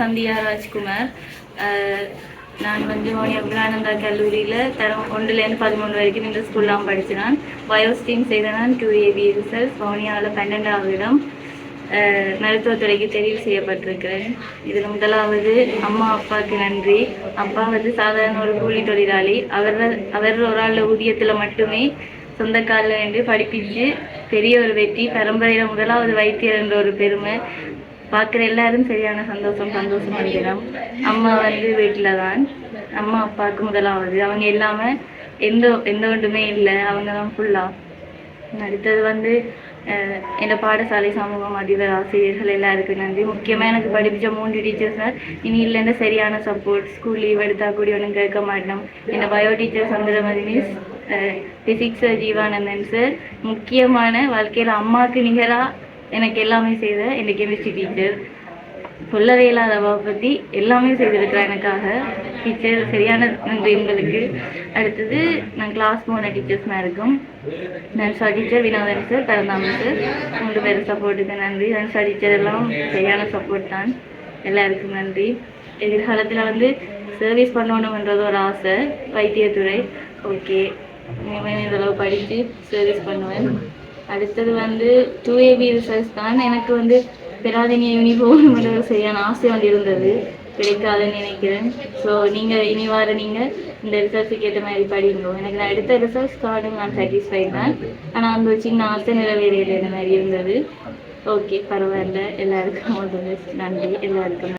சந்தியா ராஜ்குமார். நான் வந்து மோனியா விவேகானந்தா கல்லூரியில் தரம் 1லேருந்து 13 வரைக்கும் இந்த ஸ்கூல்லாம் படித்தேன். பயோஸ்டீம் செய்த நான் 2AB ரிசல்ட் மோனியாவில் 12வது இடம். மருத்துவத்துறைக்கு தெரிவு செய்யப்பட்டிருக்கிறேன். இதில் முதலாவது அம்மா அப்பாவுக்கு நன்றி. அப்பா வந்து சாதாரண ஒரு கூலி தொழிலாளி. அவர் ஒரு ஆள் ஊதியத்தில் மட்டுமே சொந்த காலில் நின்று படிப்பிச்சு பெரிய ஒரு வெற்றி. பரம்பரையில் முதலாவது வைத்தியர் என்ற ஒரு பெருமை. பார்க்குற எல்லாரும் சரியான சந்தோஷம் அடைகிறோம். அம்மா வந்து வீட்டில் தான். அம்மா அப்பாவுக்கு முதலாவது. அவங்க இல்லாமல் எந்த ஒன்றுமே இல்லை. அவங்க தான் ஃபுல்லாக. அடுத்தது வந்து என்னோட பாடசாலை சமூகம் அதிபர் ஆசிரியர்கள் எல்லாருக்கும் நன்றி. முக்கியமாக எனக்கு படிப்பிச்ச 3 டீச்சர்ஸ் தான். இனி இல்லைன்னா சரியான சப்போர்ட். ஸ்கூல் லீவ் எடுத்தால் கூடி ஒன்றும் கேட்க மாட்டோம். என்னோட bio teacher Chandramathi miss, physics Jeevanandhan sir, முக்கியமான வாழ்க்கையில் அம்மாவுக்கு நிகராக எனக்கு எல்லாமே செய்த என்னோட கெமிஸ்ட்ரி டீச்சர். சொல்லவே இல்லாதவ பற்றி எல்லாமே செய்திருக்கிறேன் எனக்காக. டீச்சர் சரியான நன்றி உங்களுக்கு. அடுத்தது நான் கிளாஸ் போன டீச்சர்ஸ்னா இருக்கும். நன்சா teacher, Vinothan sir, Paranthaman sir, 3 பேர் சப்போர்ட்டுக்கு நன்றி. நன்சா டீச்சர் எல்லாம் சரியான சப்போர்ட் தான். எல்லாருக்கும் நன்றி. எதிர்காலத்தில் வந்து சர்வீஸ் பண்ணணுன்றது ஒரு ஆசை. வைத்தியத்துறை ஓகே, இனிமேல் இதளவு படித்து சர்வீஸ் பண்ணுவேன். அடுத்தது வந்து 2AB ரிசல்ட்ஸ் தான். எனக்கு வந்து பெறாதீங்க யூனிஃபார்ம் சரியான ஆசை வந்து இருந்தது, கிடைக்காதுன்னு நினைக்கிறேன். ஸோ நீங்கள் இனி வார நீங்கள் இந்த ரிசல்ட்ஸுக்கு ஏற்ற மாதிரி படிங்க. எனக்கு நான் எடுத்த ரிசல்ட்ஸ் கார்டும் நான் சாட்டிஸ்ஃபைட் தான். ஆனால் அந்த சின்ன ஆசை நிறைவேறையில் இந்த மாதிரி இருந்தது. ஓகே, பரவாயில்ல. எல்லாருக்கும் நன்றி. எல்லாருக்கும்